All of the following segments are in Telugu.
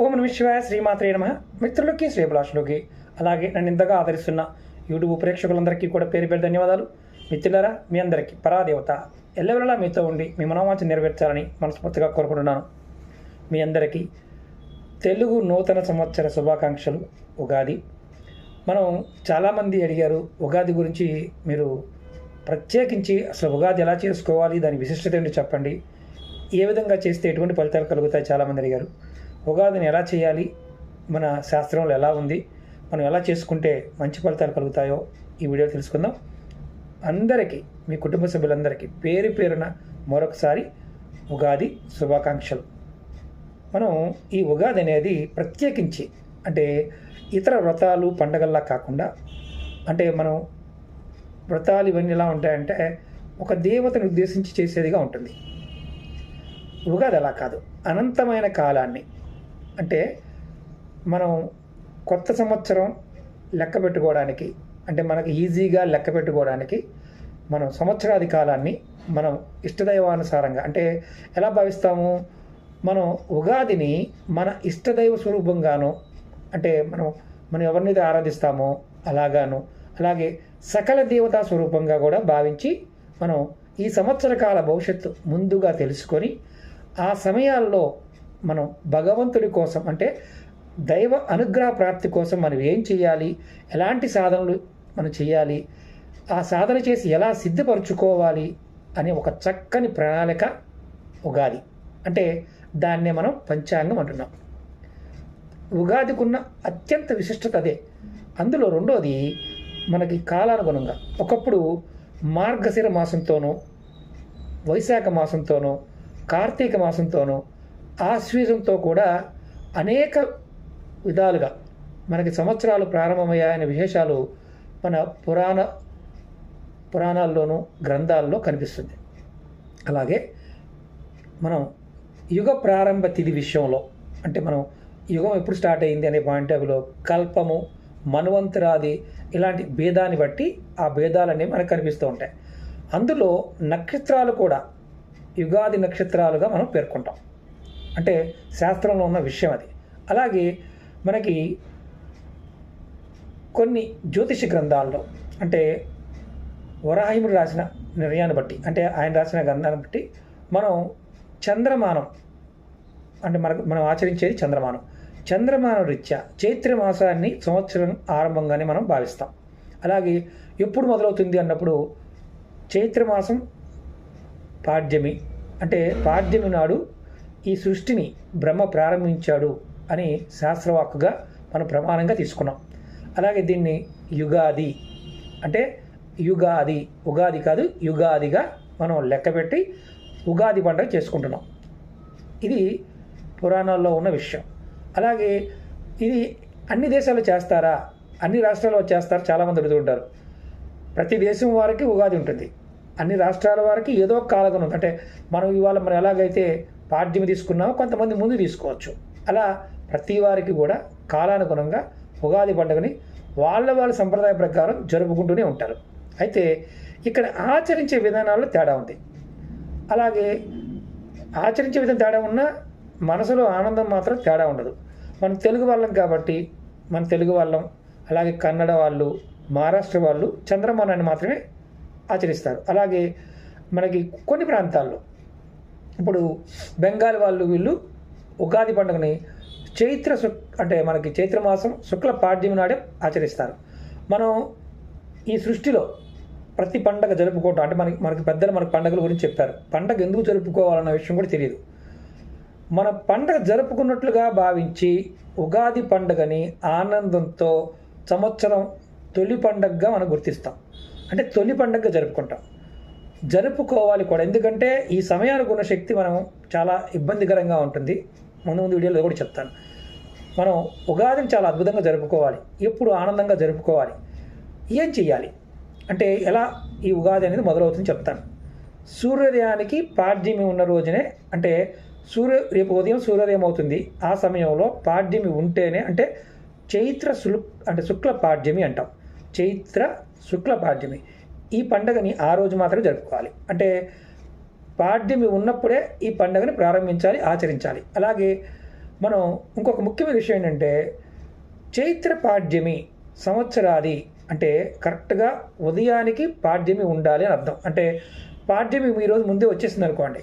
ఓం నమః శివాయ శ్రీమాత్రే నమః. మిత్రులకి శ్రేభిలాషులకి అలాగే నన్ను ఇంతగా ఆదరిస్తున్న యూట్యూబ్ ప్రేక్షకులందరికీ కూడా పేరు పేరు ధన్యవాదాలు. మిత్రులారా, మీ అందరికీ పరాదేవత ఎల్లవెల్లలా మీతో ఉండి మీ మనోవాంఛ నెరవేర్చాలని మనస్ఫూర్తిగా కోరుకుంటున్నాను. మీ అందరికీ తెలుగు నూతన సంవత్సర శుభాకాంక్షలు. ఉగాది మనం చాలామంది అడిగారు, ఉగాది గురించి మీరు ప్రత్యేకించి అసలు ఉగాది ఎలా చేసుకోవాలి, దాని విశిష్టత ఏంటి చెప్పండి, ఏ విధంగా చేస్తే ఎటువంటి ఫలితాలు కలుగుతాయి చాలామంది అడిగారు. ఉగాదిని ఎలా చేయాలి, మన శాస్త్రంలో ఎలా ఉంది, మనం ఎలా చేసుకుంటే మంచి ఫలితాలు కలుగుతాయో ఈ వీడియో తెలుసుకుందాం. అందరికీ, మీ కుటుంబ సభ్యులందరికీ పేరు పేరున మరొకసారి ఉగాది శుభాకాంక్షలు. మనం ఈ ఉగాది అనేది ప్రత్యేకించి అంటే ఇతర వ్రతాలు పండగల్లా కాకుండా, అంటే మనం వ్రతాలు ఇవన్నీ ఎలా ఉంటాయంటే ఒక దేవతను ఉద్దేశించి చేసేదిగా ఉంటుంది. ఉగాది అలా కాదు, అనంతమైన కాలాన్ని, అంటే మనం కొత్త సంవత్సరం లెక్క పెట్టుకోవడానికి, అంటే మనకి ఈజీగా లెక్క పెట్టుకోవడానికి మనం సంవత్సరాది కాలాన్ని మనం ఇష్టదైవానుసారంగా అంటే ఎలా భావిస్తాము, మనం ఉగాదిని మన ఇష్టదైవ స్వరూపంగాను, అంటే మనం ఎవరినైతే ఆరాధిస్తామో అలాగాను, అలాగే సకల దేవతా స్వరూపంగా కూడా భావించి మనం ఈ సంవత్సర కాల భవిష్యత్తు ముందుగా తెలుసుకొని ఆ సమయాల్లో మనం భగవంతుడి కోసం, అంటే దైవ అనుగ్రహ ప్రాప్తి కోసం మనం ఏం చేయాలి, ఎలాంటి సాధనలు మనం చేయాలి, ఆ సాధన చేసి ఎలా సిద్ధపరచుకోవాలి అనే ఒక చక్కని ప్రణాళిక ఉగాది. అంటే దాన్నే మనం పంచాంగం అంటున్నాం. ఉగాదికి ఉన్న అత్యంత విశిష్టత అదే. అందులో రెండోది మనకి కాలానుగుణంగా ఒకప్పుడు మార్గశిర మాసంతోనూ, వైశాఖ మాసంతోనూ, కార్తీక మాసంతోనూ, ఆశ్వీజంతో కూడా అనేక విధాలుగా మనకి సంవత్సరాలు ప్రారంభమయ్యాయనే విశేషాలు మన పురాణాల్లోనూ గ్రంథాల్లో కనిపిస్తుంది. అలాగే మనం యుగ ప్రారంభ తిథి విషయంలో, అంటే మనం యుగం ఎప్పుడు స్టార్ట్ అయింది అనే పాయింట్ ఆఫ్ వ్యూలో కల్పము, మన్వంతరాది ఇలాంటి భేదాన్ని బట్టి ఆ భేదాలనేవి మనకు కనిపిస్తూ ఉంటాయి. అందులో నక్షత్రాలు కూడా యుగాది నక్షత్రాలుగా మనం పేర్కొంటాం. అంటే శాస్త్రంలో ఉన్న విషయం అది. అలాగే మనకి కొన్ని జ్యోతిష గ్రంథాల్లో, అంటే వరాహిముడు రాసిన నిర్ణయాన్ని బట్టి, అంటే ఆయన రాసిన గ్రంథాన్ని బట్టి మనం చంద్రమానం, అంటే మనం ఆచరించేది చంద్రమానం రీత్యా చైత్ర మాసాన్ని సంవత్సరం ఆరంభంగానే మనం భావిస్తాం. అలాగే ఎప్పుడు మొదలవుతుంది అన్నప్పుడు చైత్రమాసం పాడ్యమి, అంటే పాడ్యమి నాడు ఈ సృష్టిని బ్రహ్మ ప్రారంభించాడు అని శాస్త్రవాక్కుగా మనం ప్రమాణంగా తీసుకున్నాం. అలాగే దీన్ని యుగాది, అంటే ఉగాది కాదు యుగాదిగా మనం లెక్కపెట్టి ఉగాది పండుగ చేసుకుంటున్నాం. ఇది పురాణాల్లో ఉన్న విషయం. అలాగే ఇది అన్ని దేశాల్లో చేస్తారా, అన్ని రాష్ట్రాల్లో చేస్తారు, చాలామంది అడుగుతుంటారు. ప్రతి దేశం వారికి ఉగాది ఉంటుంది, అన్ని రాష్ట్రాల వారికి ఏదో ఒక కాలగణం ఉంది. అంటే మనం ఎలాగైతే పాడ్యమి తీసుకున్నామో కొంతమంది ముందు తీసుకోవచ్చు. అలా ప్రతి వారికి కూడా కాలానుగుణంగా ఉగాది పండుగని వాళ్ళ సంప్రదాయ ప్రకారం జరుపుకుంటూనే ఉంటారు. అయితే ఇక్కడ ఆచరించే విధానాల్లో తేడా ఉంది. అలాగే ఆచరించే విధానం తేడా ఉన్నా మనసులో ఆనందం మాత్రం తేడా ఉండదు. మనం తెలుగు వాళ్ళం కాబట్టి మన తెలుగు వాళ్ళం, అలాగే కన్నడ వాళ్ళు, మహారాష్ట్ర వాళ్ళు చంద్రమానాన్ని మాత్రమే ఆచరిస్తారు. అలాగే మనకి కొన్ని ప్రాంతాల్లో ఇప్పుడు బెంగాల్ వాళ్ళు వీళ్ళు ఉగాది పండుగని అంటే మనకి చైత్రమాసం శుక్ల పాడ్యమి నాడే ఆచరిస్తారు. మనం ఈ సృష్టిలో ప్రతి పండగ జరుపుకోవటం, అంటే మనకి పెద్దలు మనకి పండుగల గురించి చెప్పారు. పండగ ఎందుకు జరుపుకోవాలన్న విషయం కూడా తెలియదు. మన పండగ జరుపుకున్నట్లుగా భావించి ఉగాది పండుగని ఆనందంతో సంవత్సరం తొలి పండగగా మనం గుర్తిస్తాం. అంటే తొలి పండగగా జరుపుకోవాలి కూడా. ఎందుకంటే ఈ సమయానికి శక్తి మనం చాలా ఇబ్బందికరంగా ఉంటుంది. ముందు వీడియోలో కూడా చెప్తాను. మనం ఉగాదిని చాలా అద్భుతంగా జరుపుకోవాలి, ఎప్పుడు ఆనందంగా జరుపుకోవాలి. ఏం చెయ్యాలి అంటే ఎలా ఈ ఉగాది అనేది మొదలవుతుంది చెప్తాను. సూర్యోదయానికి పాడ్యమి ఉన్న రోజునే, అంటే రేపు ఉదయం సూర్యోదయం అవుతుంది, ఆ సమయంలో పాడ్యమి ఉంటేనే, అంటే శుక్ల పాడ్యమి అంటాం. చైత్ర శుక్ల పాడ్యమి ఈ పండుగని ఆ రోజు మాత్రమే జరుపుకోవాలి. అంటే పాడ్యమి ఉన్నప్పుడే ఈ పండుగని ప్రారంభించాలి, ఆచరించాలి. అలాగే మనం ఇంకొక ముఖ్యమైన విషయం ఏంటంటే చైత్ర పాడ్యమి సంవత్సరాది అంటే కరెక్ట్గా ఉదయానికి పాడ్యమి ఉండాలి అని అర్థం. అంటే పాడ్యమి ఈరోజు ముందే వచ్చేసింది అనుకోండి,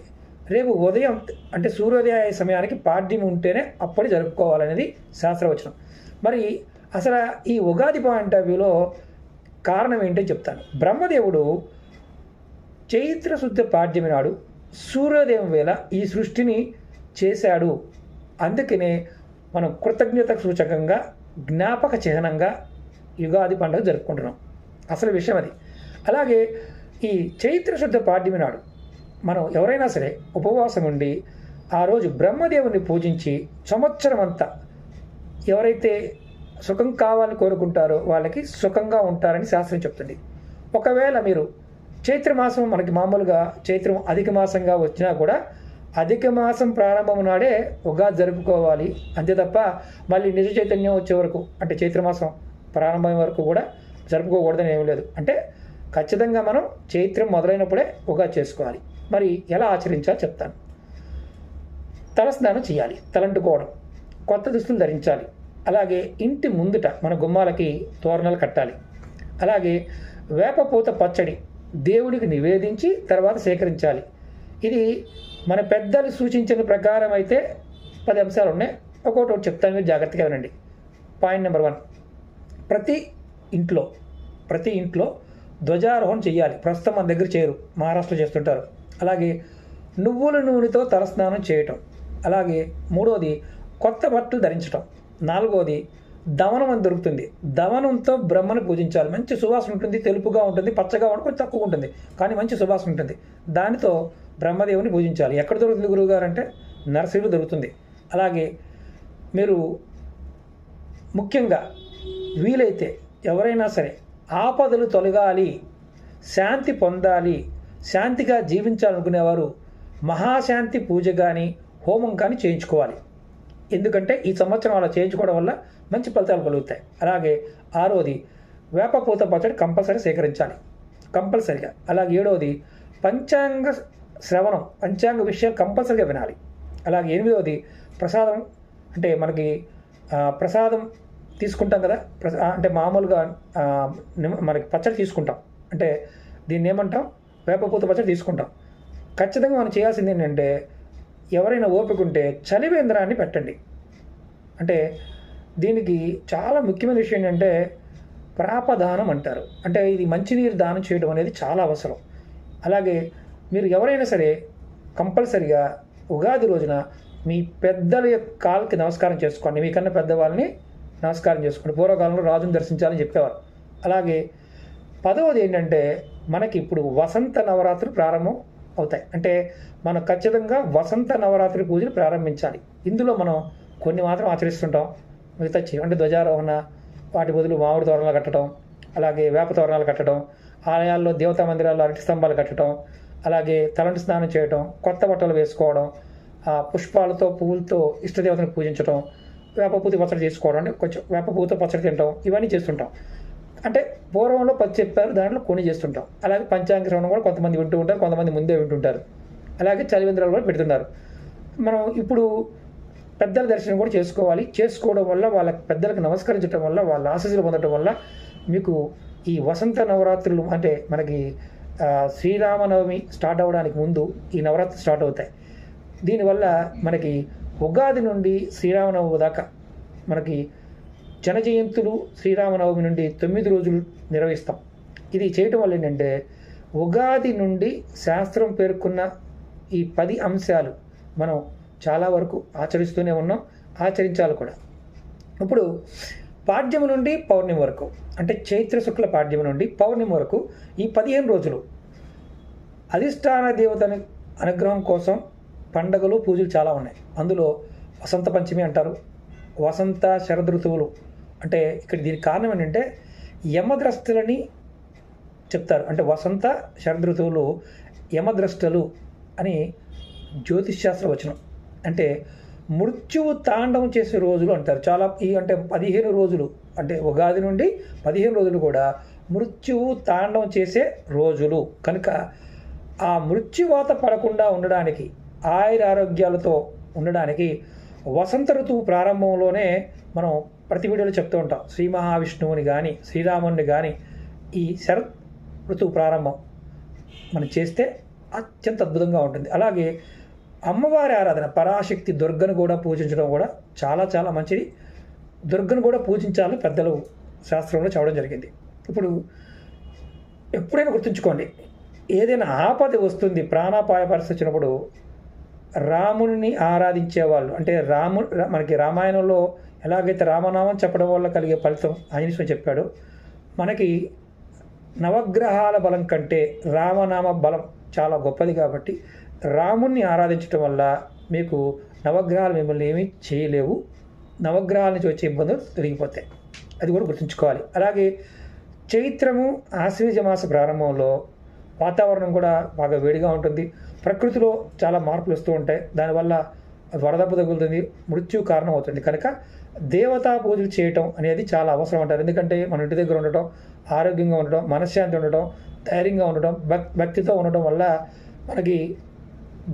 రేపు ఉదయం అంటే సూర్యోదయ సమయానికి పాడ్యమి ఉంటేనే అప్పుడు జరుపుకోవాలనేది శాస్త్రవచనం. మరి అసలు ఈ ఉగాది పాయింట్ ఆఫ్ వ్యూలో కారణం ఏంటో చెప్తాను. బ్రహ్మదేవుడు చైత్ర శుద్ధ పాడ్యమి నాడు సూర్యోదయం వేళ ఈ సృష్టిని చేశాడు. అందుకనే మనం కృతజ్ఞత సూచకంగా జ్ఞాపక చిహ్నంగా యుగాది పండుగ జరుపుకుంటున్నాం. అసలు విషయం అది. అలాగే ఈ చైత్ర శుద్ధ పాడ్యమి నాడు మనం ఎవరైనా సరే ఉపవాసం ఉండి ఆ రోజు బ్రహ్మదేవుని పూజించి సంవత్సరం అంతా ఎవరైతే సుఖం కావాలని కోరుకుంటారో వాళ్ళకి సుఖంగా ఉంటారని శాస్త్రం చెప్తుంది. ఒకవేళ మీరు చైత్రమాసం మనకి మామూలుగా చైత్రం అధిక మాసంగా వచ్చినా కూడా అధిక మాసం ప్రారంభం నాడే ఉగాది జరుపుకోవాలి, అంతే తప్ప మళ్ళీ నిజ చైతన్యం వచ్చే వరకు అంటే చైత్రమాసం ప్రారంభం వరకు కూడా జరుపుకోకూడదని ఏమీ లేదు. అంటే ఖచ్చితంగా మనం చైత్రం మొదలైనప్పుడే ఉగాది చేసుకోవాలి. మరి ఎలా ఆచరించాలో చెప్తాను. తలస్నానం చేయాలి, తలంటుకోవడం, కొత్త దుస్తులు ధరించాలి. అలాగే ఇంటి ముందుట మన గుమ్మాలకి తోరణాలు కట్టాలి. అలాగే వేపపూత పచ్చడి దేవుడికి నివేదించి తర్వాత సేకరించాలి. ఇది మన పెద్దలు సూచించిన ప్రకారం అయితే 10 అంశాలు ఉన్నాయి. ఒక్కొక్కటి చెప్తాను, మీరు జాగ్రత్తగా వినండి. పాయింట్ నెంబర్ 1, ప్రతి ఇంట్లో ధ్వజారోహణ చేయాలి. ప్రస్తుతం మన దగ్గర చేయరు, మహారాష్ట్రలో చేస్తుంటారు. అలాగే నువ్వుల నూనెతో తలస్నానం చేయటం. అలాగే 3వది కొత్త బట్టలు ధరించటం. 4వది దవనం అని దొరుకుతుంది, దవనంతో బ్రహ్మను పూజించాలి. మంచి సువాసన ఉంటుంది, తెలుపుగా ఉంటుంది, పచ్చగా ఉంటుంది, కొంచెం తక్కువ ఉంటుంది, కానీ మంచి సువాసన ఉంటుంది. దానితో బ్రహ్మదేవుని పూజించాలి. ఎక్కడ దొరుకుతుంది గురువుగారు అంటే నర్సరీలో దొరుకుతుంది. అలాగే మీరు ముఖ్యంగా వీలైతే ఎవరైనా సరే ఆపదలు తొలగాలి, శాంతి పొందాలి, శాంతిగా జీవించాలనుకునేవారు మహాశాంతి పూజ కానీ హోమం కానీ చేయించుకోవాలి. ఎందుకంటే ఈ సంవత్సరం అలా చేయించుకోవడం వల్ల మంచి ఫలితాలు కలుగుతాయి. అలాగే 6వది వేపపూత పచ్చడి కంపల్సరీ సేకరించాలి, కంపల్సరీగా. అలాగే 7వది పంచాంగ శ్రవణం, పంచాంగ విషయాలు కంపల్సరీగా వినాలి. అలాగే 8వది ప్రసాదం, అంటే మనకి ప్రసాదం తీసుకుంటాం కదా, అంటే మామూలుగా మనకి పచ్చడి తీసుకుంటాం, అంటే దీన్ని ఏమంటాం, వేపపూత పచ్చడి తీసుకుంటాం. ఖచ్చితంగా మనం చేయాల్సింది ఏంటంటే ఎవరైనా ఓపిక ఉంటే చలివేంద్రాన్ని పెట్టండి. అంటే దీనికి చాలా ముఖ్యమైన విషయం ఏంటంటే ప్రాపదానం అంటారు. అంటే ఇది మంచినీరు దానం చేయడం అనేది చాలా అవసరం. అలాగే మీరు ఎవరైనా సరే కంపల్సరిగా ఉగాది రోజున మీ పెద్దల యొక్క కాళ్ళకి నమస్కారం చేసుకోండి, మీకన్నా పెద్దవాళ్ళని నమస్కారం చేసుకోండి. పూర్వకాలంలో రాజును దర్శించాలని చెప్పేవారు. అలాగే 10వది ఏంటంటే మనకి ఇప్పుడు వసంత నవరాత్రులు ప్రారంభం అవుతాయి. అంటే మనం ఖచ్చితంగా వసంత నవరాత్రి పూజలు ప్రారంభించాలి. ఇందులో మనం కొన్ని మాత్రం ఆచరిస్తుంటాం, మిగతా అంటే ధ్వజారోహణ, వాటి బదులు మామిడి తోరణాలు కట్టడం, అలాగే వేప తోరణాలు కట్టడం, ఆలయాల్లో దేవతా మందిరాల్లో అరటి స్తంభాలు కట్టడం, అలాగే తలంటి స్నానం చేయడం, కొత్త బట్టలు వేసుకోవడం, పుష్పాలతో పువ్వులతో ఇష్టదేవతను పూజించడం, వేపపూత పచ్చడి చేసుకోవడం, అంటే కొంచెం వేపపూత పచ్చడి తినడం, ఇవన్నీ చేస్తుంటాం. అంటే పూర్వంలో 10 చెప్పారు, దాంట్లో కొన్ని చేస్తుంటాం. అలాగే పంచాంగ శ్రవణం కూడా కొంతమంది వింటూ ఉంటారు, కొంతమంది ముందే వింటుంటారు. అలాగే చలివేంద్రాలు కూడా పెడుతున్నారు. మనం ఇప్పుడు పెద్దల దర్శనం కూడా చేసుకోవడం వల్ల, వాళ్ళ పెద్దలకు నమస్కరించడం వల్ల, వాళ్ళ ఆశీస్సులు పొందడం వల్ల మీకు ఈ వసంత నవరాత్రులు అంటే మనకి శ్రీరామనవమి స్టార్ట్ అవ్వడానికి ముందు ఈ నవరాత్రులు స్టార్ట్ అవుతాయి. దీనివల్ల మనకి ఉగాది నుండి శ్రీరామనవమి దాకా మనకి జనజయంతులు శ్రీరామనవమి నుండి 9 రోజులు నిర్వహిస్తాం. ఇది చేయటం వల్ల ఏంటంటే ఉగాది నుండి శాస్త్రం పేర్కొన్న ఈ 10 అంశాలు మనం చాలా వరకు ఆచరిస్తూనే ఉన్నాం, ఆచరించాలి కూడా. ఇప్పుడు పాడ్యమి నుండి పౌర్ణమి వరకు, అంటే చైత్ర శుక్ల పాడ్యమి నుండి పౌర్ణమి వరకు ఈ 15 రోజులు అధిష్టాన దేవతని అనుగ్రహం కోసం పండగలు పూజలు చాలా ఉన్నాయి. అందులో వసంత పంచమి అంటారు, వసంత శరదృతువులు. అంటే ఇక్కడ దీనికి కారణం ఏంటంటే యమద్రష్టలని చెప్తారు. అంటే వసంత శరదృతువులు యమద్రష్టలు అని జ్యోతిష్శాస్త్ర వచనం. అంటే మృత్యువు తాండవం చేసే రోజులు అంటారు. చాలా అంటే 15 రోజులు, అంటే ఉగాది నుండి 15 రోజులు కూడా మృత్యువు తాండవం చేసే రోజులు కనుక ఆ మృత్యువాత పడకుండా ఉండడానికి, ఆయుర ఆరోగ్యాలతో ఉండడానికి వసంత ఋతువు ప్రారంభంలోనే మనం ప్రతి వీడియోలో చెప్తూ ఉంటాం, శ్రీ మహావిష్ణువుని కానీ శ్రీరాముని కానీ ఈ శరత్ ఋతువు ప్రారంభం మనం చేస్తే అత్యంత అద్భుతంగా ఉంటుంది. అలాగే అమ్మవారి ఆరాధన, పరాశక్తి దుర్గను కూడా పూజించడం కూడా చాలా చాలా మంచిది. దుర్గను కూడా పూజించాలని పెద్దలు శాస్త్రంలో చెప్పడం జరిగింది. ఇప్పుడు ఎప్పుడైనా గుర్తుంచుకోండి, ఏదైనా ఆపద వస్తుంది, ప్రాణాపాయ పరిస్థితి వచ్చినప్పుడు రాముని ఆరాధించేవాళ్ళు, అంటే మనకి రామాయణంలో ఎలాగైతే రామనామం చెప్పడం వల్ల కలిగే ఫలితం ఆంజనేయ స్వామి చెప్పాడు, మనకి నవగ్రహాల బలం కంటే రామనామ బలం చాలా గొప్పది. కాబట్టి రాముణ్ణి ఆరాధించడం వల్ల మీకు నవగ్రహాలు మిమ్మల్ని ఏమీ చేయలేవు, నవగ్రహాల నుంచి వచ్చే ఇబ్బందులు తొలగిపోతాయి. అది కూడా గుర్తుంచుకోవాలి. అలాగే చైత్రము ఆశ్వీజ మాస ప్రారంభంలో వాతావరణం కూడా బాగా వేడిగా ఉంటుంది, ప్రకృతిలో చాలా మార్పులు వస్తూ ఉంటాయి, దానివల్ల వరదబ్బ తగులుతుంది, మృత్యు కారణం అవుతుంది. కనుక దేవతా పూజలు చేయటం అనేది చాలా అవసరం అంటారు. ఎందుకంటే మన ఇంటి దగ్గర ఉండటం, ఆరోగ్యంగా ఉండటం, మనశ్శాంతి ఉండటం, ధైర్యంగా ఉండటం, భక్తితో ఉండటం వల్ల మనకి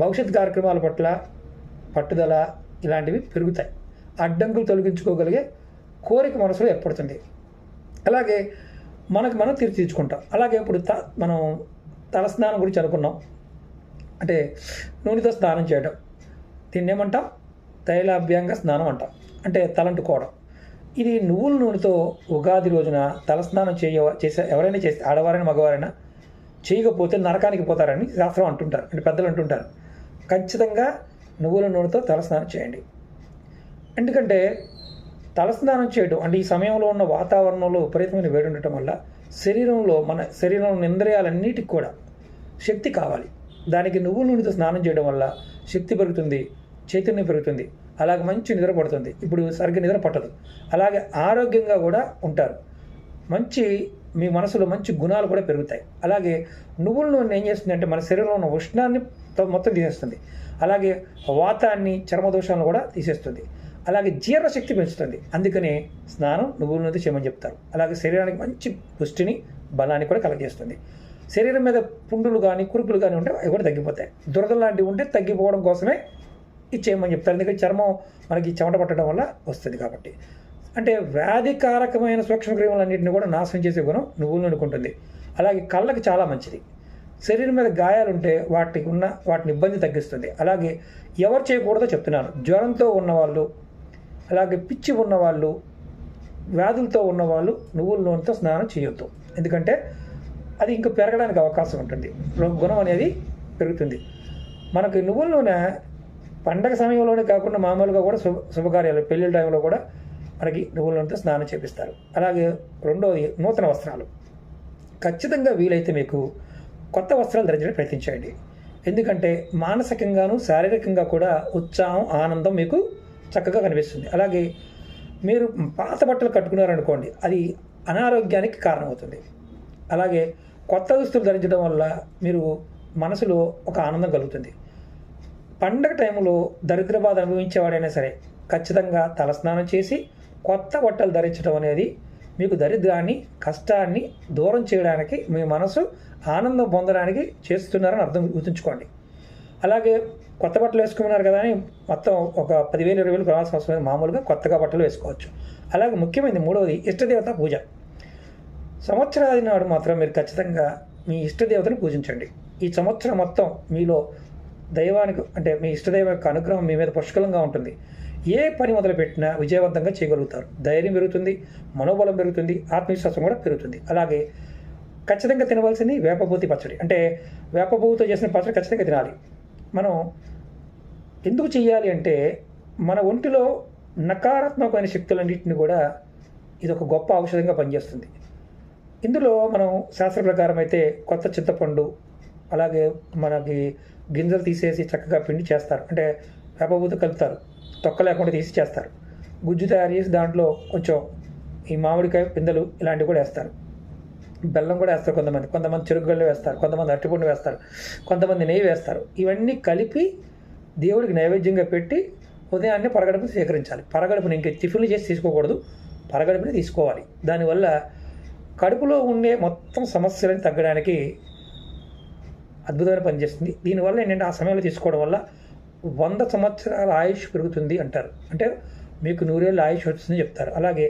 భవిష్యత్ కార్యక్రమాల పట్ల పట్టుదల ఇలాంటివి పెరుగుతాయి. అడ్డంకులు తొలగించుకోగలిగే కోరిక మనసులో ఏర్పడుతుంది. అలాగే మనం తీర్చుకుంటాం. అలాగే ఇప్పుడు మనం తలస్నానం గురించి అనుకున్నాం, అంటే నూనెతో స్నానం చేయడం, దీన్ని ఏమంటాం, తైలాభ్యంగ స్నానం అంటాం, అంటే తలంటుకోవడం. ఇది నువ్వుల నూనెతో ఉగాది రోజున తలస్నానం చేసే ఎవరైనా చేస్తే, ఆడవారైనా మగవారైనా చేయకపోతే నరకానికి పోతారని శాస్త్రం అంటుంటారు, అంటే పెద్దలు అంటుంటారు. ఖచ్చితంగా నువ్వుల నూనెతో తలస్నానం చేయండి. ఎందుకంటే తలస్నానం చేయడం అంటే ఈ సమయంలో ఉన్న వాతావరణంలో విపరీతమైన వేడి ఉండటం వల్ల మన శరీరంలో ఇంద్రియాలన్నిటికి కూడా శక్తి కావాలి. దానికి నువ్వుల నూనెతో స్నానం చేయడం వల్ల శక్తి పెరుగుతుంది, చైతన్యం పెరుగుతుంది, అలాగే మంచి నిద్ర పడుతుంది. ఇప్పుడు సరిగ్గా నిద్ర పట్టదు, అలాగే ఆరోగ్యంగా కూడా ఉంటారు, మీ మనసులో మంచి గుణాలు కూడా పెరుగుతాయి. అలాగే నువ్వుల నూనె ఏం చేస్తుంది అంటే మన శరీరంలో ఉన్న ఉష్ణాన్ని మొత్తం తీసేస్తుంది, అలాగే వాతాన్ని, చర్మదోషాలను కూడా తీసేస్తుంది, అలాగే జీర్ణశక్తి పెంచుతుంది. అందుకనే స్నానం నువ్వుల నూనెతో చేయమని చెప్తారు. అలాగే శరీరానికి మంచి పుష్టిని, బలాన్ని కూడా కలగజేస్తుంది. శరీరం మీద పుండులు కానీ కురుపులు కానీ ఉంటే అవి కూడా తగ్గిపోతాయి. దురదలు లాంటివి ఉంటే తగ్గిపోవడం కోసమే ఇది చేయమని చెప్తారు. ఎందుకంటే చర్మం మనకి చెమట పట్టడం వల్ల వస్తుంది కాబట్టి. అంటే వ్యాధికారకమైన సూక్ష్మక్రిములన్నింటినీ కూడా నాశనం చేసే గుణం నువ్వుల నూనెకు ఉంటుంది. అలాగే కళ్ళకి చాలా మంచిది. శరీరం మీద గాయాలుంటే వాటిని ఇబ్బంది తగ్గిస్తుంది. అలాగే ఎవరు చేయకూడదో చెప్తున్నాను, జ్వరంతో ఉన్నవాళ్ళు, అలాగే పిచ్చి ఉన్నవాళ్ళు, వ్యాధులతో ఉన్నవాళ్ళు నువ్వుల నూనెతో స్నానం చేయొద్దు. ఎందుకంటే అది ఇంకా పెరగడానికి అవకాశం ఉంటుంది, గుణం అనేది పెరుగుతుంది. మనకి నువ్వుల నూనె పండగ సమయంలోనే కాకుండా మామూలుగా కూడా శుభకార్యాలు, పెళ్ళిళ్ళ టైంలో కూడా మనకి నువ్వుల నూనెతో స్నానం చేపిస్తారు. అలాగే రెండోది నూతన వస్త్రాలు. ఖచ్చితంగా వీలైతే మీకు కొత్త వస్త్రాలు ధరించడానికి ప్రయత్నించండి. ఎందుకంటే మానసికంగాను శారీరకంగా కూడా ఉత్సాహం, ఆనందం మీకు చక్కగా కనిపిస్తుంది. అలాగే మీరు పాత బట్టలు కట్టుకున్నారనుకోండి, అది అనారోగ్యానికి కారణమవుతుంది. అలాగే కొత్త దుస్తులు ధరించడం వల్ల మీరు మనసులో ఒక ఆనందం కలుగుతుంది. పండగ టైంలో దరిద్ర బాధ అనుభవించేవాడైనా సరే ఖచ్చితంగా తలస్నానం చేసి కొత్త బట్టలు ధరించడం అనేది మీకు దరిద్రాన్ని, కష్టాన్ని దూరం చేయడానికి, మీ మనసు ఆనందం పొందడానికి చేస్తున్నారని గుర్తుంచుకోండి. అలాగే కొత్త బట్టలు వేసుకున్నారు కదా అని మొత్తం ఒక 10,000, 20,000 ప్రవాసం వస్తుంది, మామూలుగా కొత్తగా బట్టలు వేసుకోవచ్చు. అలాగే ముఖ్యమైనది మూడవది ఇష్టదేవత పూజ. సంవత్సరాది నాడు మాత్రం మీరు ఖచ్చితంగా మీ ఇష్టదేవతను పూజించండి. ఈ సంవత్సరం మొత్తం మీలో దైవానికి, అంటే మీ ఇష్టదైవ యొక్క అనుగ్రహం మీ మీద పుష్కలంగా ఉంటుంది. ఏ పని మొదలుపెట్టినా విజయవంతంగా చేయగలుగుతారు. ధైర్యం పెరుగుతుంది, మనోబలం పెరుగుతుంది, ఆత్మవిశ్వాసం కూడా పెరుగుతుంది. అలాగే ఖచ్చితంగా తినవలసింది వేపపూతి పచ్చడి, అంటే వేపపూతో చేసిన పచ్చడి ఖచ్చితంగా తినాలి. మనం ఎందుకు చేయాలి అంటే మన ఒంటిలో నకారాత్మకమైన శక్తులన్నింటినీ కూడా ఇది ఒక గొప్ప ఔషధంగా పనిచేస్తుంది. ఇందులో మనం శాస్త్ర ప్రకారం అయితే కొత్త చింతపండు, అలాగే మనకి గింజలు తీసేసి చక్కగా పిండి చేస్తారు, అంటే వేపపూత కలుపుతారు, తొక్క లేకుండా తీసి చేస్తారు. గుజ్జు తయారు చేసి దాంట్లో కొంచెం ఈ మామిడికాయ పిందెలు ఇలాంటివి కూడా వేస్తారు, బెల్లం కూడా వేస్తారు, కొంతమంది చెరుకుగళ్ళు వేస్తారు, కొంతమంది అరటిపండు వేస్తారు, కొంతమంది నెయ్యి వేస్తారు. ఇవన్నీ కలిపి దేవుడికి నైవేద్యంగా పెట్టి ఉదయాన్నే పరగడుపుని స్వీకరించాలి. పరగడుపుని ఇంక టిఫిన్లు చేసి తీసుకోకూడదు, పరగడుపుని తీసుకోవాలి. దానివల్ల కడుపులో ఉండే మొత్తం సమస్యలను తగ్గడానికి అద్భుతమైన పనిచేస్తుంది. దీనివల్ల ఏంటంటే ఆ సమయంలో తీసుకోవడం వల్ల 100 సంవత్సరాల ఆయుష్ పెరుగుతుంది అంటారు. అంటే మీకు 100 ఏళ్ళ ఆయుష్ వస్తుందని చెప్తారు. అలాగే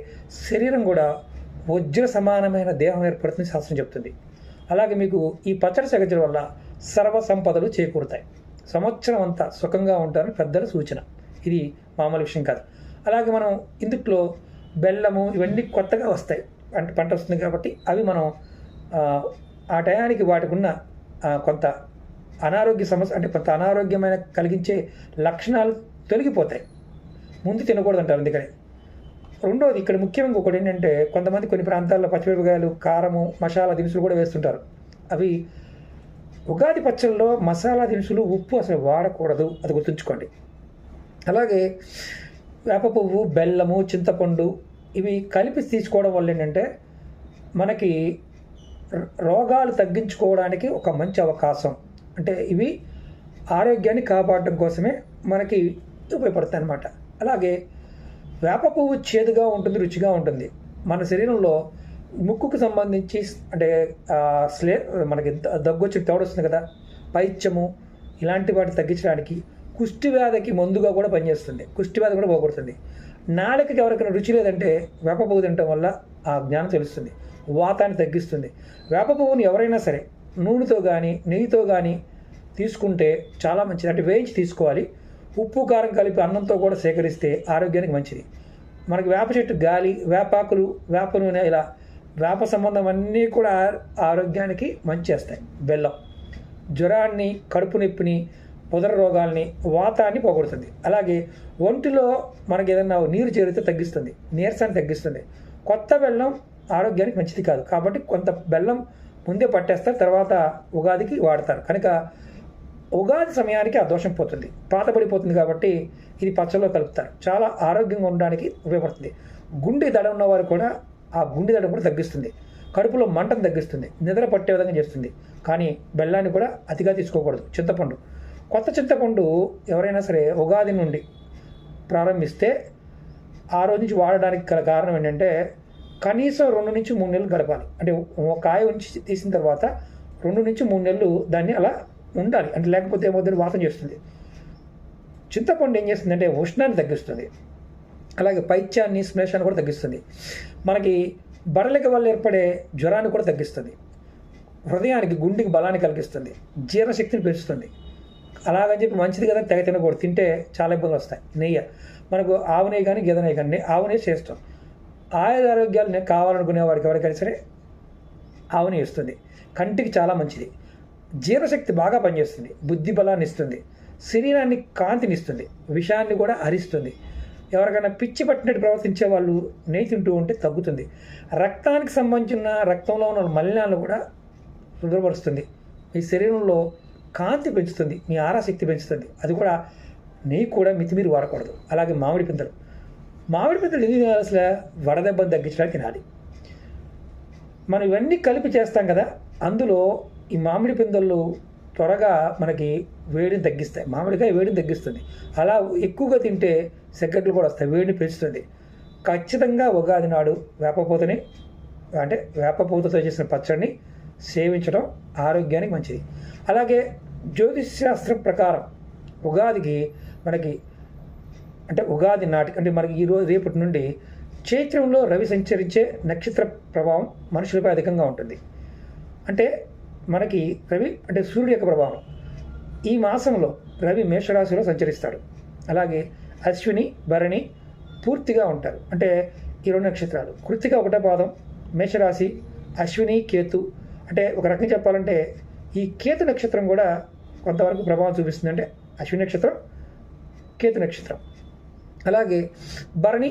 శరీరం కూడా వజ్ర సమానమైన దేహం ఏర్పడుతుంది శాస్త్రం చెప్తుంది. అలాగే మీకు ఈ పచ్చడి సేకరించడం వల్ల సర్వ సంపదలు చేకూరుతాయి. సంవత్సరం అంతా సుఖంగా ఉంటారని పెద్దల సూచన. ఇది మామూలు విషయం కాదు. అలాగే మనం ఇందుట్లో బెల్లము ఇవన్నీ కొత్తగా వస్తాయి, పంట వస్తుంది కాబట్టి అవి మనం ఆ టయానికి వాటికి ఉన్న కొంత అనారోగ్య సమస్య, అంటే కొంత అనారోగ్యమైన కలిగించే లక్షణాలు తొలగిపోతాయి. ముందు తినకూడదు అంటారు. అందుకని రెండోది ఇక్కడ ముఖ్యంగా ఒకటి ఏంటంటే, కొంతమంది కొన్ని ప్రాంతాల్లో పచ్చిమిరపకాయలు, కారము, మసాలా దినుసులు కూడా వేస్తుంటారు. అవి ఉగాది పచ్చళ్ళలో మసాలా దినుసులు, ఉప్పు అసలు వాడకూడదు, అది గుర్తుంచుకోండి. అలాగే వేప పువ్వు, బెల్లము, చింతపండు ఇవి కలిపి తీసుకోవడం వల్ల ఏంటంటే మనకి రోగాలు తగ్గించుకోవడానికి ఒక మంచి అవకాశం. అంటే ఇవి ఆరోగ్యాన్ని కాపాడడం కోసమే మనకి ఉపయోగపడతాయి అన్నమాట. అలాగే వేప పువ్వు చేదుగా ఉంటుంది, రుచిగా ఉంటుంది. మన శరీరంలో ముక్కుకు సంబంధించి అంటే మనకి దగ్గు వచ్చి తోడొస్తుంది కదా, పైత్యము ఇలాంటి వాటిని తగ్గించడానికి, కుష్టి వ్యాధికి మందుగా కూడా పనిచేస్తుంది. కుష్టి వ్యాధి కూడా పోగొడుతుంది. నాలుకకి ఎవరికైనా రుచి లేదంటే వేప పువ్వు తినటం వల్ల ఆ జ్ఞానం తెలుస్తుంది. వాతాన్ని తగ్గిస్తుంది. వేప పువ్వుని ఎవరైనా సరే నూనెతో కానీ నెయ్యితో కానీ తీసుకుంటే చాలా మంచిది. అంటే వేయించి తీసుకోవాలి. ఉప్పు కారం కలిపి అన్నంతో కూడా సేకరిస్తే ఆరోగ్యానికి మంచిది. మనకి వేప చెట్టు గాలి, వేపాకులు, వేప నూనె, ఇలా వేప సంబంధం అన్నీ కూడా ఆరోగ్యానికి మంచి చేస్తాయి. బెల్లం జ్వరాన్ని, కడుపు నొప్పిని, ఉదర రోగాల్ని, వాతాన్ని పోగొడుతుంది. అలాగే ఒంటిలో మనకి ఏదైనా నీరు చేరితే తగ్గిస్తుంది, నీరసాన్ని తగ్గిస్తుంది. కొత్త బెల్లం ఆరోగ్యానికి మంచిది కాదు కాబట్టి కొంత బెల్లం ముందే పట్టేస్తారు, తర్వాత ఉగాదికి వాడతారు. కనుక ఉగాది సమయానికి ఆ దోషం పోతుంది, పాతబడిపోతుంది. కాబట్టి ఇది పచ్చలో కలుపుతారు. చాలా ఆరోగ్యంగా ఉండడానికి ఉపయోగపడుతుంది. గుండె దడ ఉన్నవారు కూడా ఆ గుండె దడ కూడా తగ్గిస్తుంది. కడుపులో మంటను తగ్గిస్తుంది, నిద్ర పట్టే విధంగా చేస్తుంది. కానీ బెల్లాన్ని కూడా అతిగా తీసుకోకూడదు. చింతపండు, కొత్త చింతపండు ఎవరైనా సరే ఉగాది నుండి ప్రారంభిస్తే ఆ రోజు నుంచి వాడడానికి గల కారణం ఏంటంటే, కనీసం 2 నుంచి 3 నెలలు గడపాలి. అంటే ఒక కాయ ఉంచి తీసిన తర్వాత 2 నుంచి 3 నెలలు దాన్ని అలా ఉండాలి. అంటే లేకపోతే ఏమవుతుంది, వాసన చేస్తుంది. చింతపండు ఏం చేస్తుందంటే ఉష్ణాన్ని తగ్గిస్తుంది. అలాగే పైత్యాన్ని, శ్లేషాన్ని కూడా తగ్గిస్తుంది. మనకి బడలిక వల్ల ఏర్పడే జ్వరాన్ని కూడా తగ్గిస్తుంది. హృదయానికి, గుండెకి బలాన్ని కలిగిస్తుంది. జీర్ణశక్తిని పెంచుతుంది. అలాగని చెప్పి మంచిది కదా తెగ తినకూడదు, తింటే చాలా ఇబ్బందులు వస్తాయి. నెయ్యి మనకు ఆవు నెయ్యి కానీ గేదె నెయ్యి కానీ, ఆవు నెయ్యి చేస్తాం. ఆరోగ్యాలు కావాలనుకునే వాడికి ఎవరికైనా సరే ఆవు నెయ్యి ఇస్తుంది. కంటికి చాలా మంచిది. జీర్ణశక్తి బాగా పనిచేస్తుంది. బుద్ధి బలాన్ని ఇస్తుంది. శరీరాన్ని కాంతిని ఇస్తుంది. విషాన్ని కూడా హరిస్తుంది. ఎవరికైనా పిచ్చి పట్టినట్టు ప్రవర్తించే వాళ్ళు నెయ్యి తింటూ ఉంటే తగ్గుతుంది. రక్తానికి సంబంధించిన రక్తంలో ఉన్న మలినాలను కూడా శుభ్రపరుస్తుంది. మీ శరీరంలో కాంతి పెంచుతుంది, మీ ఆరాశక్తి పెంచుతుంది. అది కూడా నెయ్యి కూడా మితిమీరి వాడకూడదు. అలాగే మామిడి పిందెలు ఎందుకు తినాలి? అసలు వడదెబ్బను తగ్గించడానికి తినాలి. మనం ఇవన్నీ కలిపి చేస్తాం కదా, అందులో ఈ మామిడి పిందెలు త్వరగా మనకి వేడిని తగ్గిస్తాయి. మామిడికాయ వేడిని తగ్గిస్తుంది. అలా ఎక్కువగా తింటే సెగట్లు కూడా వస్తాయి, వేడిని పెంచుతుంది. ఖచ్చితంగా ఉగాది నాడు వేపపూతతో చేసిన పచ్చడిని సేవించడం ఆరోగ్యానికి మంచిది. అలాగే జ్యోతిష్ శాస్త్రం ప్రకారం ఉగాదికి మనకి అంటే ఉగాది నాటికి అంటే మనకి ఈరోజు రేపటి నుండి చైత్రంలో రవి సంచరించే నక్షత్ర ప్రభావం మనుషులపై అధికంగా ఉంటుంది. అంటే మనకి రవి అంటే సూర్యుడి యొక్క ప్రభావం. ఈ మాసంలో రవి మేషరాశిలో సంచరిస్తాడు. అలాగే అశ్విని, భరణి పూర్తిగా ఉంటారు. అంటే ఈ 2 నక్షత్రాలు. కృత్తిక 1వ పాదం మేషరాశి, అశ్విని, కేతు. అంటే ఒక రకంగా చెప్పాలంటే ఈ కేతు నక్షత్రం కూడా కొంతవరకు ప్రభావం చూపిస్తుంది. అంటే అశ్విని నక్షత్రం, కేతు నక్షత్రం. అలాగే భరణి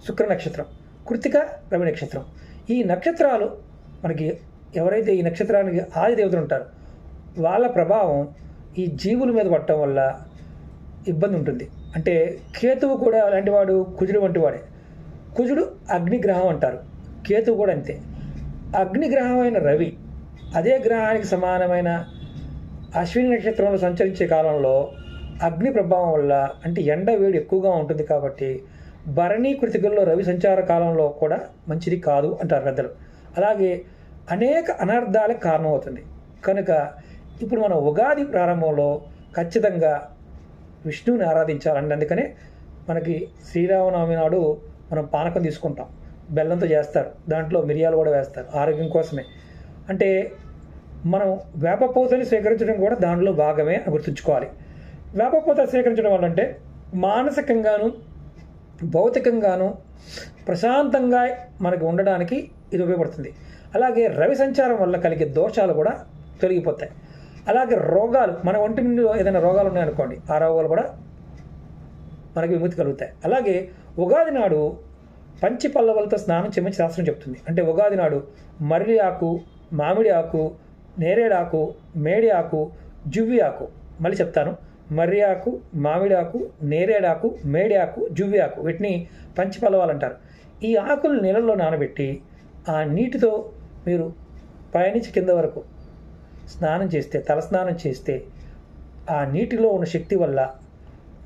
శుక్ర నక్షత్రం, కృత్తిక రవి నక్షత్రం. ఈ నక్షత్రాలు మనకి ఎవరైతే ఈ నక్షత్రానికి ఆది దేవతలు ఉంటారో వాళ్ళ ప్రభావం ఈ జీవుల మీద పడటం వల్ల ఇబ్బంది ఉంటుంది. అంటే కేతువు కూడా అలాంటి వాడు, కుజుడు వంటి వాడే. కుజుడు అగ్నిగ్రహం అంటారు, కేతువు కూడా అంతే. అగ్నిగ్రహమైన రవి అదే గ్రహానికి సమానమైన అశ్విని నక్షత్రంలో సంచరించే కాలంలో అగ్ని ప్రభావం వల్ల అంటే ఎండ వేడి ఎక్కువగా ఉంటుంది కాబట్టి భరణి కృతికల్లో రవి సంచార కాలంలో కూడా మంచిది కాదు అంటారు పెద్దలు. అలాగే అనేక అనర్థాలకు కారణమవుతుంది. కనుక ఇప్పుడు మనం ఉగాది ప్రారంభంలో ఖచ్చితంగా విష్ణువుని ఆరాధించాలండి. అందుకనే మనకి శ్రీరామనవమి నాడు మనం పానకం తీసుకుంటాం, బెల్లంతో చేస్తారు, దాంట్లో మిరియాలు కూడా వేస్తారు ఆరోగ్యం కోసమే. అంటే మనం వేపపూతని స్వీకరించడం కూడా దాంట్లో భాగమే అని గుర్తుంచుకోవాలి. వేపపూత స్వీకరించడం వల్ల అంటే మానసికంగాను భౌతికంగాను ప్రశాంతంగా మనకి ఉండడానికి ఇది ఉపయోగపడుతుంది. అలాగే రవి సంచారం వల్ల కలిగే దోషాలు కూడా తొలగిపోతాయి. అలాగే రోగాలు, మన ఒంటి మీద ఏదైనా రోగాలు ఉన్నాయనుకోండి, ఆ రోగాలు కూడా మనకి విముక్తి కలుగుతాయి. అలాగే ఉగాది నాడు పంచి పల్లవులతో స్నానం చేయమని శాస్త్రం చెప్తుంది. అంటే ఉగాది నాడు మర్రి ఆకు, మామిడి ఆకు, నేరేడు ఆకు, మేడి ఆకు, జువ్వి ఆకు, మళ్ళీ చెప్తాను, మర్రి ఆకు, మామిడి ఆకు, నేరేడు ఆకు, మేడి ఆకు, జువ్వి ఆకు, వీటిని పంచి పల్లవాలు అంటారు. ఈ ఆకులు నీళ్ళల్లో నానబెట్టి ఆ నీటితో మీరు పైనుంచి కింద వరకు స్నానం చేస్తే, తలస్నానం చేస్తే, ఆ నీటిలో ఉన్న శక్తి వల్ల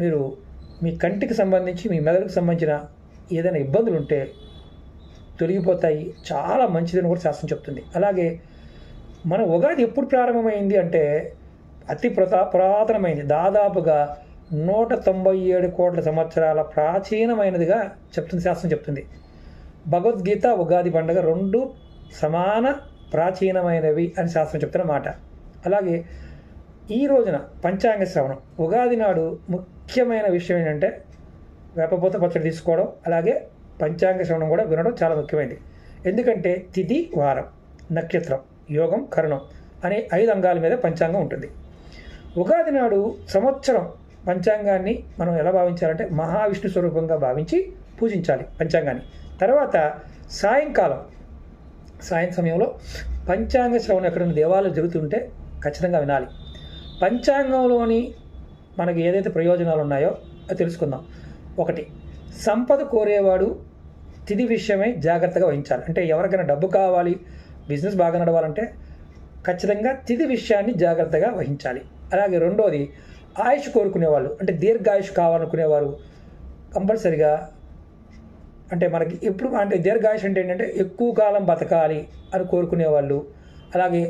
మీరు మీ కంటికి సంబంధించి మీ మెదడుకు సంబంధించిన ఏదైనా ఇబ్బందులు ఉంటే తొలగిపోతాయి. చాలా మంచిదని కూడా శాస్త్రం చెప్తుంది. అలాగే మన ఉగాది ఎప్పుడు ప్రారంభమైంది అంటే అతి పురాతనమైంది, దాదాపుగా 197 కోట్ల సంవత్సరాల ప్రాచీనమైనదిగా చెప్తుంది శాస్త్రం చెప్తుంది. భగవద్గీత, ఉగాది పండుగ రెండు సమాన ప్రాచీనమైనవి అని శాస్త్రం చెప్తున్న మాట. అలాగే ఈ రోజున పంచాంగ శ్రవణం, ఉగాది నాడు ముఖ్యమైన విషయం ఏంటంటే వేపపూత పచ్చడి తీసుకోవడం, అలాగే పంచాంగ శ్రవణం కూడా వినడం చాలా ముఖ్యమైనది. ఎందుకంటే తిథి, వారం, నక్షత్రం, యోగం, కరణం అనే 5 అంగాల మీద పంచాంగం ఉంటుంది. ఉగాది నాడు సంవత్సరం పంచాంగాన్ని మనం ఎలా భావించాలంటే మహావిష్ణు స్వరూపంగా భావించి పూజించాలి పంచాంగాన్ని. తర్వాత సాయం సమయంలో పంచాంగ శ్రవణం ఎక్కడైనా దేవాలయాలు జరుగుతుంటే ఖచ్చితంగా వినాలి. పంచాంగంలోని మనకి ఏదైతే ప్రయోజనాలు ఉన్నాయో అది తెలుసుకుందాం. 1, సంపద కోరేవాడు తిథి విషయమై జాగ్రత్తగా వహించాలి. అంటే ఎవరికైనా డబ్బు కావాలి, బిజినెస్ బాగా నడవాలంటే ఖచ్చితంగా తిథి విషయాన్ని జాగ్రత్తగా వహించాలి. అలాగే 2వది, ఆయుష్ కోరుకునేవాళ్ళు, అంటే దీర్ఘాయుష్ కావాలనుకునేవారు కంపల్సరిగా, అంటే మనకి ఎప్పుడు అంటే దీర్ఘాయుష్ అంటే ఏంటంటే ఎక్కువ కాలం బతకాలి అని కోరుకునేవాళ్ళు. అలాగే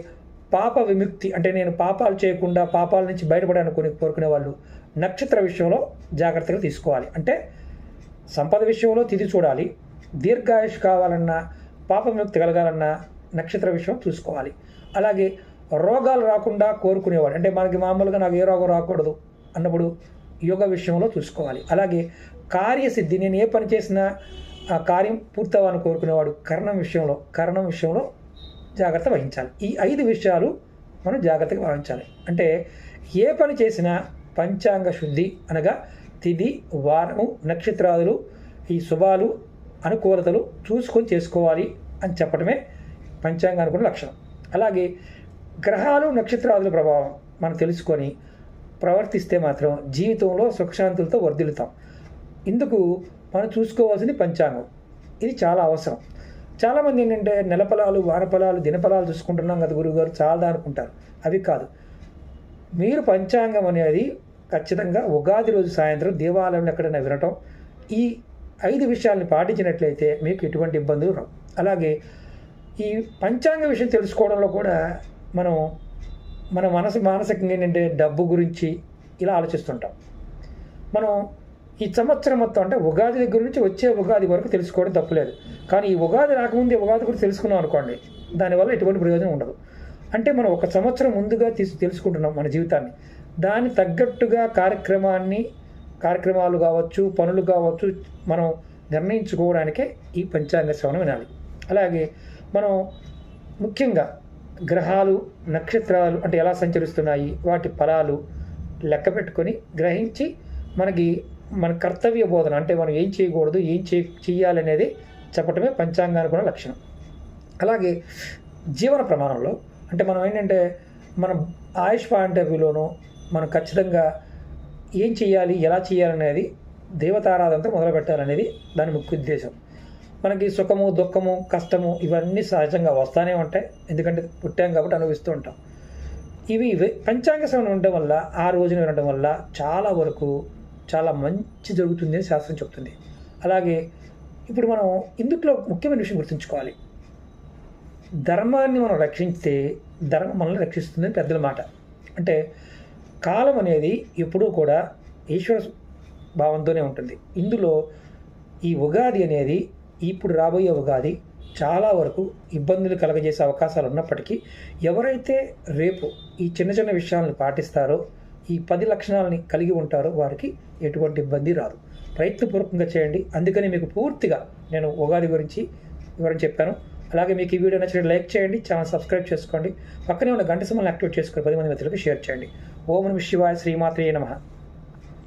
పాప విముక్తి, అంటే నేను పాపాలు చేయకుండా పాపాల నుంచి బయటపడాలని కోరుకునే వాళ్ళు నక్షత్ర విషయంలో జాగ్రత్తగా తీసుకోవాలి. అంటే సంపద విషయంలో తిథి చూడాలి, దీర్ఘాయుష్ కావాలన్నా పాప విముక్తి కలగాలన్నా నక్షత్ర విషయం చూసుకోవాలి. అలాగే రోగాలు రాకుండా కోరుకునేవాడు, అంటే మనకి మామూలుగా నాకు ఏ రోగం రాకూడదు అన్నప్పుడు యోగ విషయంలో చూసుకోవాలి. అలాగే కార్యసిద్ధి, నేను ఏ పని చేసినా ఆ కార్యం పూర్తవ్వాలని కోరుకునేవాడు కరణం విషయంలో జాగ్రత్త వహించాలి. ఈ 5 విషయాలు మనం జాగ్రత్తగా భావించాలి. అంటే ఏ పని చేసినా పంచాంగ శుద్ధి అనగా తిథి, వారము, నక్షత్రాదులు, ఈ శుభాలు, అనుకూలతలు చూసుకొని చేసుకోవాలి అని చెప్పడమే పంచాంగానికి లక్షణం. అలాగే గ్రహాలు, నక్షత్రాదుల ప్రభావం మనం తెలుసుకొని ప్రవర్తిస్తే మాత్రం జీవితంలో సుఖశాంతులతో వర్ధిల్లుతాం. ఇందుకు మనం చూసుకోవాల్సింది పంచాంగం. ఇది చాలా అవసరం. చాలామంది ఏంటంటే నెలఫలాలు, వారఫలాలు, దినఫలాలు చూసుకుంటున్నాం కదా గురువుగారు చాలా అనుకుంటారు. అవి కాదు. మీరు పంచాంగం అనేది ఖచ్చితంగా ఉగాది రోజు సాయంత్రం దేవాలయంలో ఎక్కడైనా వినటం, ఈ 5 విషయాలని పాటించినట్లయితే మీకు ఎటువంటి ఇబ్బందులు రావు. అలాగే ఈ పంచాంగ విషయం తెలుసుకోవడంలో కూడా మన మానసికంగా ఏంటంటే డబ్బు గురించి ఇలా ఆలోచిస్తుంటాం. మనం ఈ సంవత్సరం మొత్తం అంటే ఉగాది దగ్గర నుంచి వచ్చే ఉగాది వరకు తెలుసుకోవడం తప్పులేదు. కానీ ఈ ఉగాది రాకముందే ఉగాది గురించి తెలుసుకున్నాం అనుకోండి, దానివల్ల ఎటువంటి ప్రయోజనం ఉండదు. అంటే మనం ఒక సంవత్సరం ముందుగా తెలుసుకుంటున్నాం మన జీవితాన్ని, దాన్ని తగ్గట్టుగా కార్యక్రమాలు కావచ్చు, పనులు కావచ్చు, మనం నిర్ణయించుకోవడానికే ఈ పంచాంగ శ్రవణం వినాలి. అలాగే మనం ముఖ్యంగా గ్రహాలు, నక్షత్రాలు అంటే ఎలా సంచరిస్తున్నాయి, వాటి ఫలాలు లెక్క పెట్టుకొని గ్రహించి మన కర్తవ్య బోధన, అంటే మనం ఏం చేయకూడదు, ఏం చేయాలనేది చెప్పటమే పంచాంగానికి ఉన్న లక్షణం. అలాగే జీవన ప్రమాణంలో అంటే మనం ఏంటంటే మన ఆయుష్ పాయింట్ ఆఫ్ వ్యూలోనూ మనం ఖచ్చితంగా ఏం చేయాలి, ఎలా చేయాలనేది దేవతారాధనతో మొదలు పెట్టాలనేది దాని ముఖ్య ఉద్దేశం. మనకి సుఖము, దుఃఖము, కష్టము ఇవన్నీ సహజంగా వస్తూనే ఉంటాయి, ఎందుకంటే పుట్టాం కాబట్టి అనుభవిస్తూ ఉంటాం. ఇవి పంచాంగ శ్రవణం ఉండడం వల్ల, ఆ రోజున వినడం వల్ల చాలా వరకు చాలా మంచి జరుగుతుంది అని శాస్త్రం చెప్తుంది. అలాగే ఇప్పుడు మనం ఇందులో ముఖ్యమైన విషయం గుర్తుంచుకోవాలి, ధర్మాన్ని మనం రక్షిస్తే ధర్మం మనల్ని రక్షిస్తుందని పెద్దల మాట. అంటే కాలం అనేది ఎప్పుడూ కూడా ఈశ్వర భావంతోనే ఉంటుంది. ఇందులో ఈ ఉగాది అనేది, ఇప్పుడు రాబోయే ఉగాది చాలా వరకు ఇబ్బందులు కలగజేసే అవకాశాలు ఉన్నప్పటికీ ఎవరైతే రేపు ఈ చిన్న చిన్న విషయాలను పాటిస్తారో, ఈ 10 లక్షణాలని కలిగి ఉంటారో వారికి ఎటువంటి ఇబ్బంది రాదు. ప్రయత్నపూర్వకంగా చేయండి. అందుకని మీకు పూర్తిగా నేను ఉగాది గురించి వివరం చెప్పాను. అలాగే మీకు ఈ వీడియో నచ్చినట్టు లైక్ చేయండి, ఛానల్ సబ్స్క్రైబ్ చేసుకోండి, పక్కనే ఉన్న గంట సింబల్ని యాక్టివేట్ చేసుకొని 10 మంది మిత్రులకు షేర్ చేయండి. ఓం నమః శివాయ, శ్రీమాత్రే నమః.